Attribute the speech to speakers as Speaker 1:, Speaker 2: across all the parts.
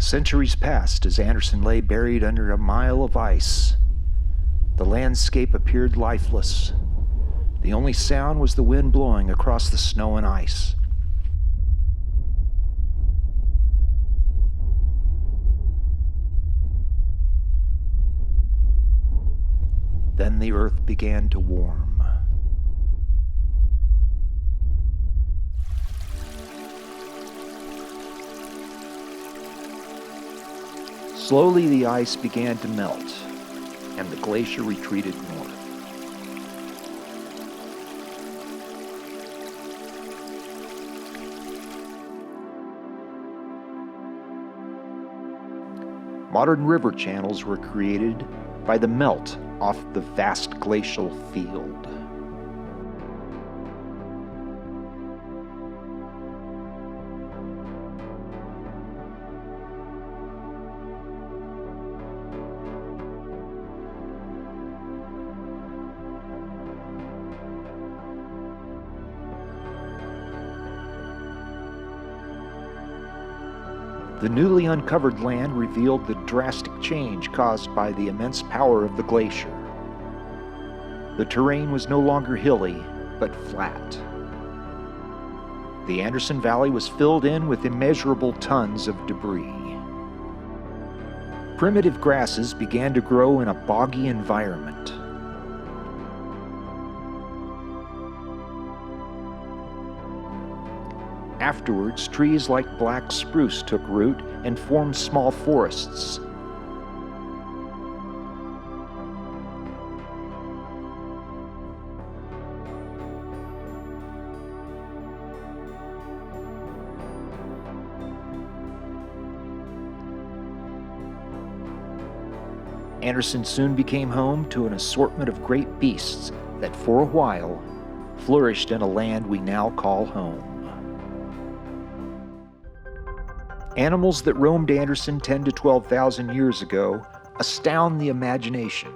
Speaker 1: Centuries passed as Anderson lay buried under a mile of ice. The landscape appeared lifeless. The only sound was the wind blowing across the snow and ice. Then the earth began to warm. Slowly the ice began to melt, and the glacier retreated north. Modern river channels were created by the melt off the vast glacial field. The newly uncovered land revealed the drastic change caused by the immense power of the glacier. The terrain was no longer hilly, but flat. The Anderson Valley was filled in with immeasurable tons of debris. Primitive grasses began to grow in a boggy environment. Afterwards, trees like black spruce took root and formed small forests. Anderson soon became home to an assortment of great beasts that, for a while, flourished in a land we now call home. Animals that roamed Anderson 10 to 12,000 years ago astound the imagination.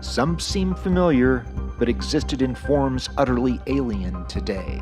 Speaker 1: Some seem familiar, but existed in forms utterly alien today.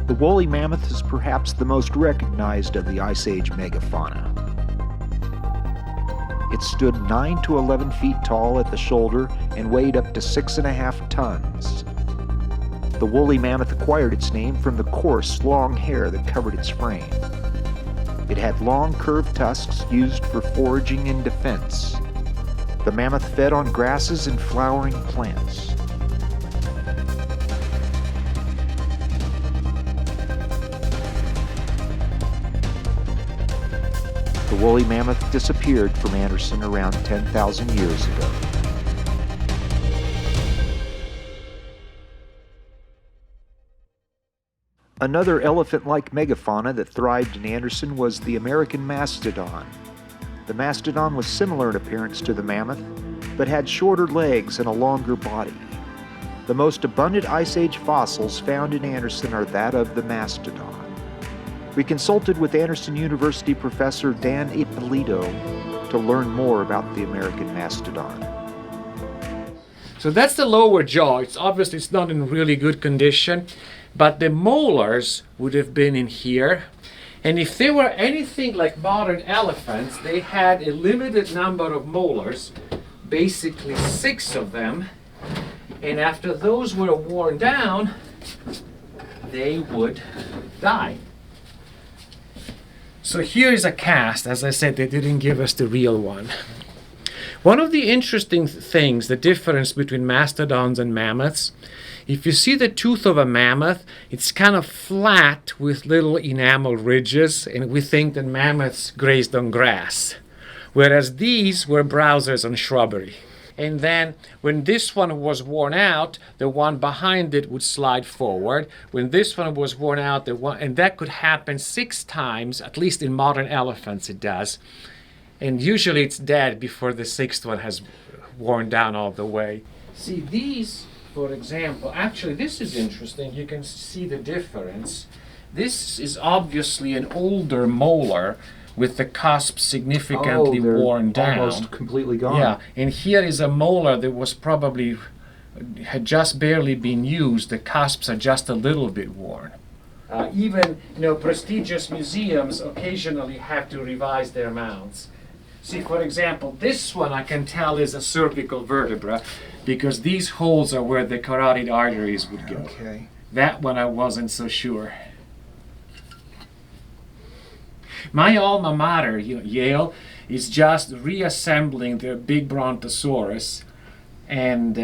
Speaker 1: The woolly mammoth is perhaps the most recognized of the Ice Age megafauna. It stood 9 to 11 feet tall at the shoulder and weighed up to 6.5 tons. The woolly mammoth acquired its name from the coarse, long hair that covered its frame. It had long, curved tusks used for foraging and defense. The mammoth fed on grasses and flowering plants. The woolly mammoth disappeared from Anderson around 10,000 years ago. Another elephant-like megafauna that thrived in Anderson was the American mastodon. The mastodon was similar in appearance to the mammoth, but had shorter legs and a longer body. The most abundant Ice Age fossils found in Anderson are that of the mastodon. We consulted with Anderson University professor Dan Ippolito to learn more about the American mastodon.
Speaker 2: So that's the lower jaw. It's not in really good condition, but the molars would have been in here. And if they were anything like modern elephants, they had a limited number of molars, basically 6 of them. And after those were worn down, they would die. So here is a cast. As I said, they didn't give us the real one. One of the interesting things, the difference between mastodons and mammoths, if you see the tooth of a mammoth, it's kind of flat with little enamel ridges, and we think that mammoths grazed on grass. whereas these were browsers on shrubbery. And then when this one was worn out, the one behind it would slide forward. When this one was worn out, and that could happen 6 times, at least in modern elephants it does. And usually it's dead before the 6th one has worn down all the way. See, these, for example, actually this is interesting. You can see the difference. This is obviously an older molar with the cusp significantly worn down.
Speaker 1: Almost completely gone.
Speaker 2: Yeah, and here is a molar that was probably, had just barely been used. The cusps are just a little bit worn. Even, prestigious museums occasionally have to revise their mounts. See, for example, this one I can tell is a cervical vertebra because these holes are where the carotid arteries would go.
Speaker 1: Okay.
Speaker 2: That one I wasn't so sure. My alma mater, Yale, is just reassembling their big brontosaurus. And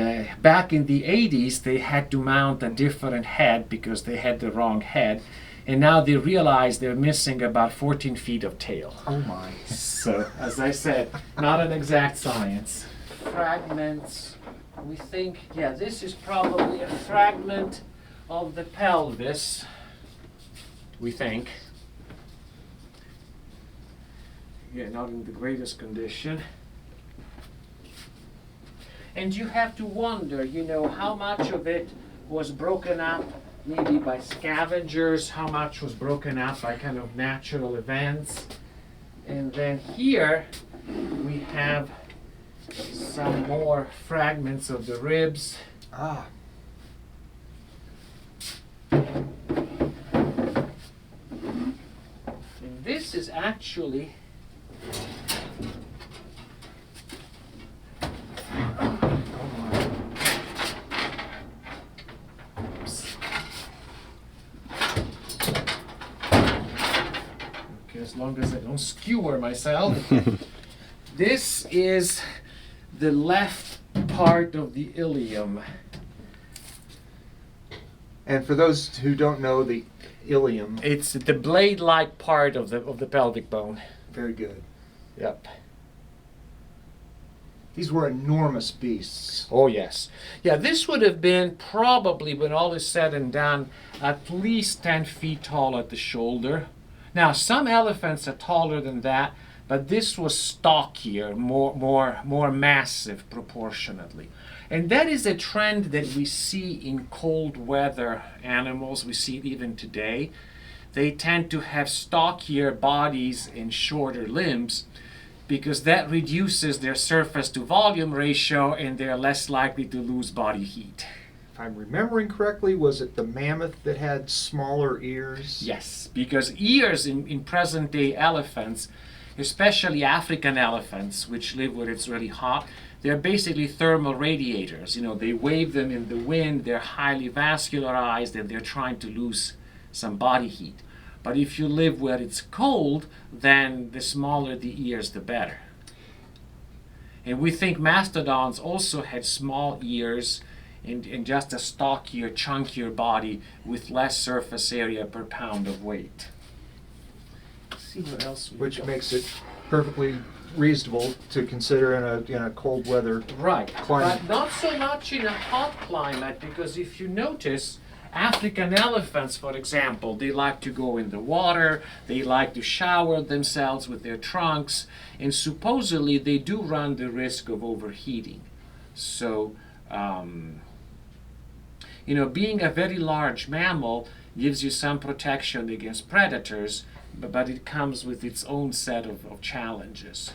Speaker 2: back in the 80s, they had to mount a different head because they had the wrong head. And now they realize they're missing about 14 feet of tail.
Speaker 1: Oh my.
Speaker 2: So, as I said, not an exact science. Fragments, we think, this is probably a fragment of the pelvis, we think. Yeah, not in the greatest condition. And you have to wonder, how much of it was broken up maybe by scavengers, how much was broken up by kind of natural events. And then here we have some more fragments of the ribs.
Speaker 1: Ah.
Speaker 2: And this is actually as long as I don't skewer myself. This is the left part of the ilium.
Speaker 1: And for those who don't know, the ilium.
Speaker 2: It's the blade-like part of the pelvic bone.
Speaker 1: Very good.
Speaker 2: Yep.
Speaker 1: These were enormous beasts.
Speaker 2: Oh yes. Yeah, this would have been probably, when all is said and done, at least 10 feet tall at the shoulder. Now, some elephants are taller than that, but this was stockier, more massive proportionately. And that is a trend that we see in cold weather animals. We see it even today. They tend to have stockier bodies and shorter limbs because that reduces their surface to volume ratio and they're less likely to lose body heat.
Speaker 1: If I'm remembering correctly, was it the mammoth that had smaller ears?
Speaker 2: Yes, because ears in present-day elephants, especially African elephants, which live where it's really hot, they're basically thermal radiators. They wave them in the wind, they're highly vascularized, and they're trying to lose some body heat. But if you live where it's cold, then the smaller the ears, the better. And we think mastodons also had small ears and just a stockier, chunkier body with less surface area per pound of weight. Let's see what else we
Speaker 1: Which
Speaker 2: got.
Speaker 1: makes it perfectly reasonable to consider in a cold weather
Speaker 2: Right,
Speaker 1: climate.
Speaker 2: but not so much in a hot climate, because if you notice, African elephants, for example, they like to go in the water, they like to shower themselves with their trunks, and supposedly they do run the risk of overheating. So, being a very large mammal gives you some protection against predators, but it comes with its own set of challenges.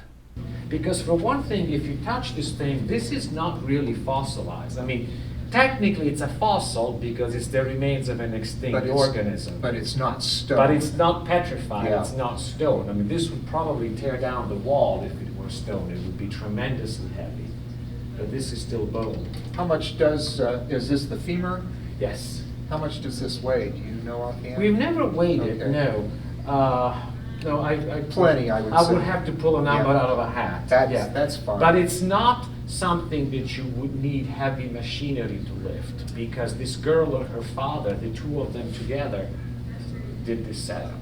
Speaker 2: Because for one thing, if you touch this thing, this is not really fossilized. I mean, technically it's a fossil because it's the remains of an extinct organism.
Speaker 1: But it's not stone.
Speaker 2: But it's not petrified,
Speaker 1: Yeah.
Speaker 2: it's not stone. I mean, this would probably tear down the wall if it were stone. It would be tremendously heavy. But this is still bone.
Speaker 1: How much is this the femur?
Speaker 2: Yes.
Speaker 1: How much does this weigh? Do you know offhand?
Speaker 2: We've never weighed it,
Speaker 1: Okay.
Speaker 2: no. No,
Speaker 1: Plenty, I would
Speaker 2: I
Speaker 1: say.
Speaker 2: would have to pull a number
Speaker 1: Yeah.
Speaker 2: out of a hat.
Speaker 1: That's fine.
Speaker 2: But it's not something that you would need heavy machinery to lift, because this girl and her father, the two of them together, did this setup.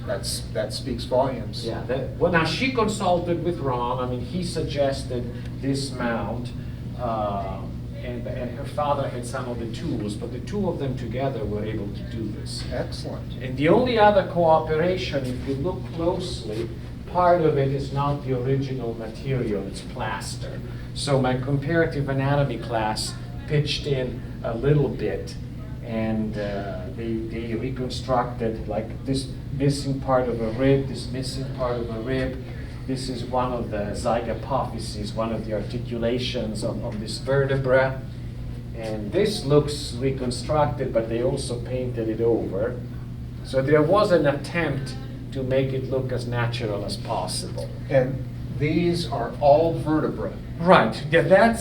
Speaker 1: That speaks volumes.
Speaker 2: Yeah, well, now she consulted with Ron. I mean, he suggested this mount, and her father had some of the tools, but the two of them together were able to do this.
Speaker 1: Excellent.
Speaker 2: And the only other cooperation, if you look closely, part of it is not the original material, it's plaster. So my comparative anatomy class pitched in a little bit, and they reconstructed like this missing part of a rib, this missing part of a rib. This is one of the zygapophyses, one of the articulations of this vertebra. And this looks reconstructed, but they also painted it over. So there was an attempt to make it look as natural as possible.
Speaker 1: And these are all vertebrae.
Speaker 2: Right, yeah,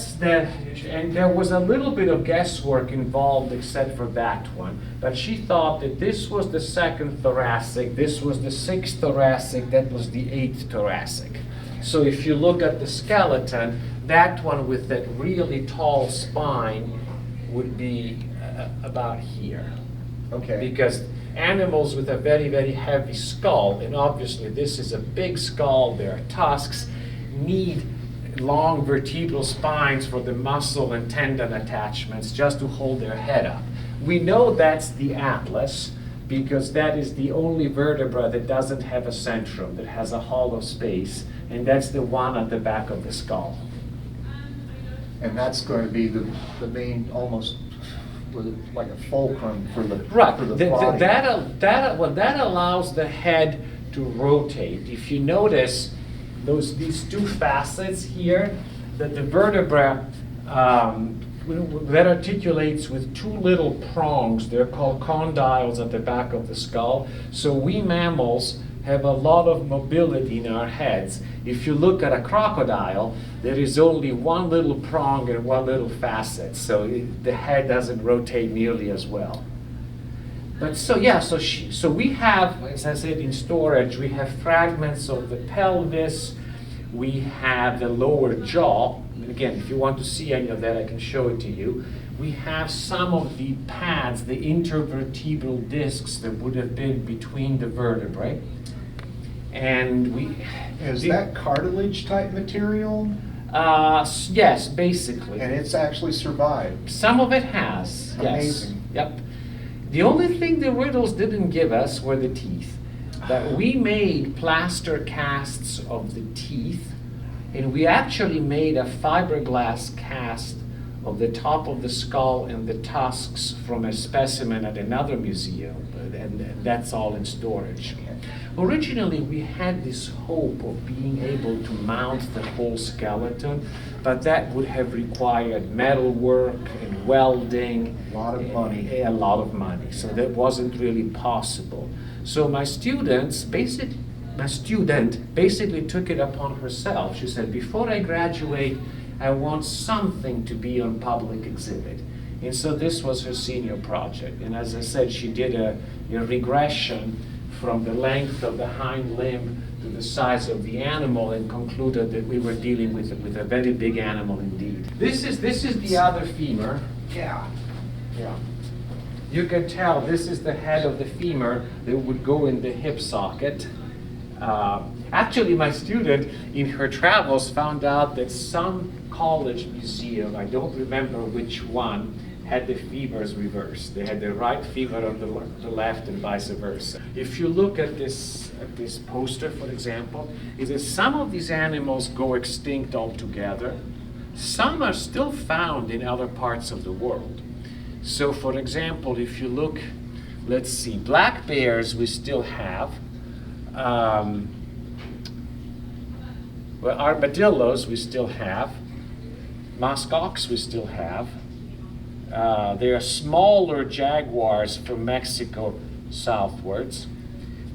Speaker 2: and there was a little bit of guesswork involved except for that one. But she thought that this was the second thoracic, this was the sixth thoracic, that was the eighth thoracic. So if you look at the skeleton, that one with that really tall spine would be about here.
Speaker 1: Okay.
Speaker 2: Because animals with a very, very heavy skull, and obviously this is a big skull, there are tusks, need long vertebral spines for the muscle and tendon attachments just to hold their head up. We know that's the atlas because that is the only vertebra that doesn't have a centrum, that has a hollow space, and that's the one at the back of the skull.
Speaker 1: And that's going to be the main, almost like a fulcrum for the
Speaker 2: Right.
Speaker 1: for the body.
Speaker 2: That allows the head to rotate. If you notice these two facets here, that the vertebra that articulates with two little prongs, they're called condyles at the back of the skull. So we mammals have a lot of mobility in our heads. If you look at a crocodile, there is only one little prong and one little facet, so the head doesn't rotate nearly as well. But so yeah, so we have, as I said, in storage, we have fragments of the pelvis, we have the lower jaw. Again, if you want to see any of that, I can show it to you. We have some of the pads, the intervertebral discs that would have been between the vertebrae. And
Speaker 1: is that cartilage type material?
Speaker 2: Yes, basically.
Speaker 1: And it's actually survived.
Speaker 2: Some of it has.
Speaker 1: Amazing.
Speaker 2: Yes. Yep. The only thing the riddles didn't give us were the teeth. But we made plaster casts of the teeth, and we actually made a fiberglass cast of the top of the skull and the tusks from a specimen at another museum, and that's all in storage. Originally, we had this hope of being able to mount the whole skeleton, but that would have required metal work and welding.
Speaker 1: A lot of money.
Speaker 2: A lot of money, so that wasn't really possible. So my student basically took it upon herself. She said, before I graduate, I want something to be on public exhibit. And so this was her senior project. And as I said, she did a regression from the length of the hind limb to the size of the animal and concluded that we were dealing with a very big animal indeed. This is the other femur.
Speaker 1: Yeah.
Speaker 2: Yeah. You can tell this is the head of the femur that would go in the hip socket. Actually, my student in her travels found out that some college museum, I don't remember which one, had the femurs reversed. They had the right femur on the left and vice versa. If you look at this poster, for example, is that some of these animals go extinct altogether. Some are still found in other parts of the world. So, for example, if you look, let's see, black bears we still have. Well, armadillos we still have. Muskox we still have. There are smaller jaguars from Mexico southwards.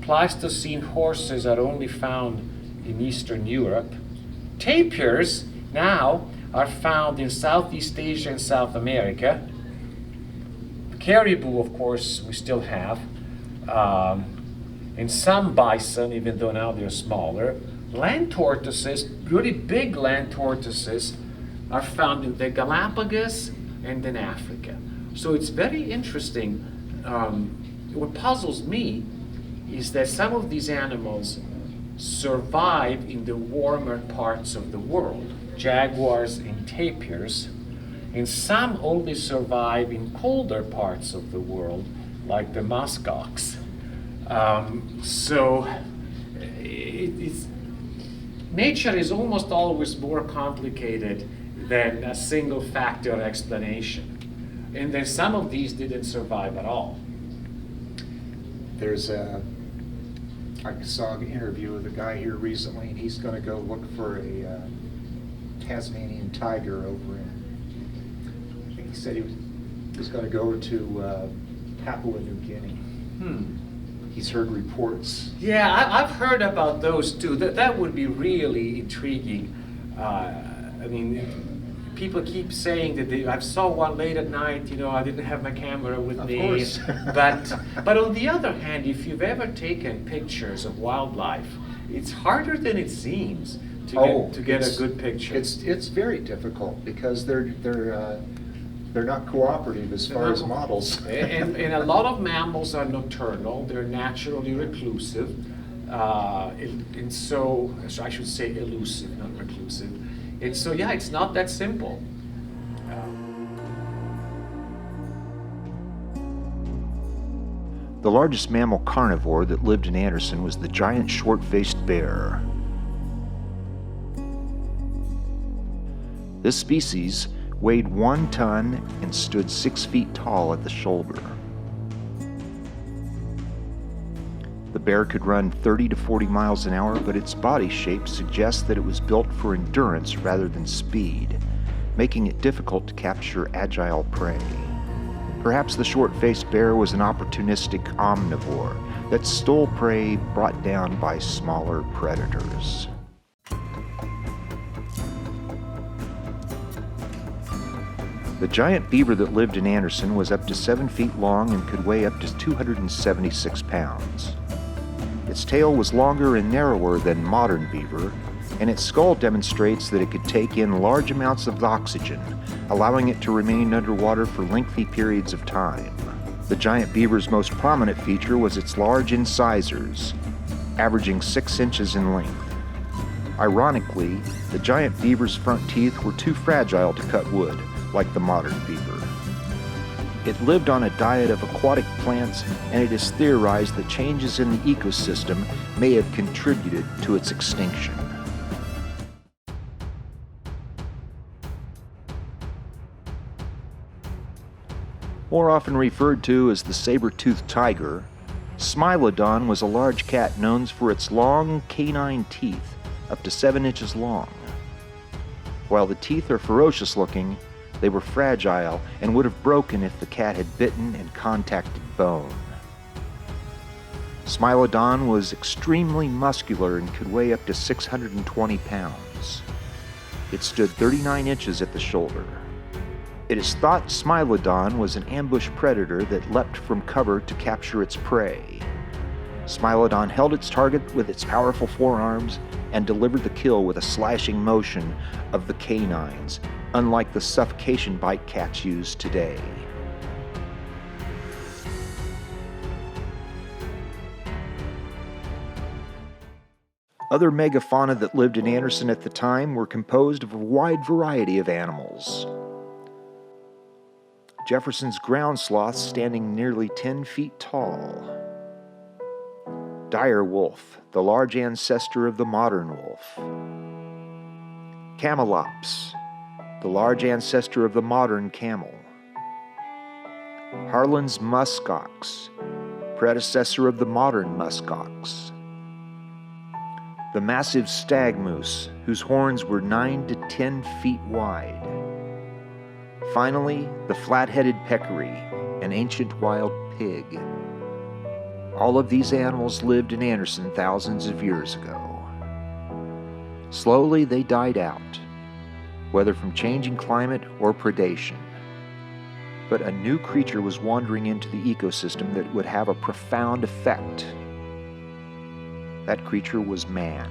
Speaker 2: Pleistocene horses are only found in Eastern Europe. Tapirs now are found in Southeast Asia and South America. Caribou, of course, we still have. And some bison, even though now they're smaller. Land tortoises, really big land tortoises, are found in the Galapagos and in Africa. So it's very interesting. What puzzles me is that some of these animals survive in the warmer parts of the world, jaguars and tapirs, and some only survive in colder parts of the world, like the muskox. Nature is almost always more complicated than a single factor explanation. And then some of these didn't survive at all.
Speaker 1: I saw an interview with a guy here recently, and he's going to go look for a Tasmanian tiger over in, I think he said he was going to go to Papua New Guinea. He's heard reports.
Speaker 2: Yeah, I've heard about those too. That would be really intriguing. I mean, people keep saying that I saw one late at night. I didn't have my camera with me.
Speaker 1: Of course.
Speaker 2: but on the other hand, if you've ever taken pictures of wildlife, it's harder than it seems to get a good picture.
Speaker 1: It's very difficult because they're not cooperative as far as models.
Speaker 2: and a lot of mammals are nocturnal. They're naturally reclusive. And so I should say elusive, not reclusive. And so, yeah, it's not that simple.
Speaker 1: The largest mammal carnivore that lived in Anderson was the giant short-faced bear. This species weighed 1 ton and stood 6 feet tall at the shoulder. The bear could run 30 to 40 miles an hour, but its body shape suggests that it was built for endurance rather than speed, making it difficult to capture agile prey. Perhaps the short-faced bear was an opportunistic omnivore that stole prey brought down by smaller predators. The giant beaver that lived in Anderson was up to 7 feet long and could weigh up to 276 pounds. Its tail was longer and narrower than modern beaver, and its skull demonstrates that it could take in large amounts of oxygen, allowing it to remain underwater for lengthy periods of time. The giant beaver's most prominent feature was its large incisors, averaging 6 inches in length. Ironically, the giant beaver's front teeth were too fragile to cut wood, like the modern beaver. It lived on a diet of aquatic plants, and it is theorized that changes in the ecosystem may have contributed to its extinction. More often referred to as the saber-toothed tiger, Smilodon was a large cat known for its long canine teeth, up to 7 inches long. While the teeth are ferocious looking, they were fragile and would have broken if the cat had bitten and contacted bone. Smilodon was extremely muscular and could weigh up to 620 pounds. It stood 39 inches at the shoulder. It is thought Smilodon was an ambush predator that leapt from cover to capture its prey. Smilodon held its target with its powerful forearms and delivered the kill with a slashing motion of the canines, unlike the suffocation bite cats use today. Other megafauna that lived in Anderson at the time were composed of a wide variety of animals. Jefferson's ground sloths standing nearly 10 feet tall. Dire wolf, the large ancestor of the modern wolf. Camelops, the large ancestor of the modern camel. Harlan's muskox, predecessor of the modern muskox. The massive stag moose, whose horns were 9 to 10 feet wide. Finally, the flat-headed peccary, an ancient wild pig. All of these animals lived in Anderson thousands of years ago. Slowly they died out, whether from changing climate or predation. But a new creature was wandering into the ecosystem that would have a profound effect. That creature was man.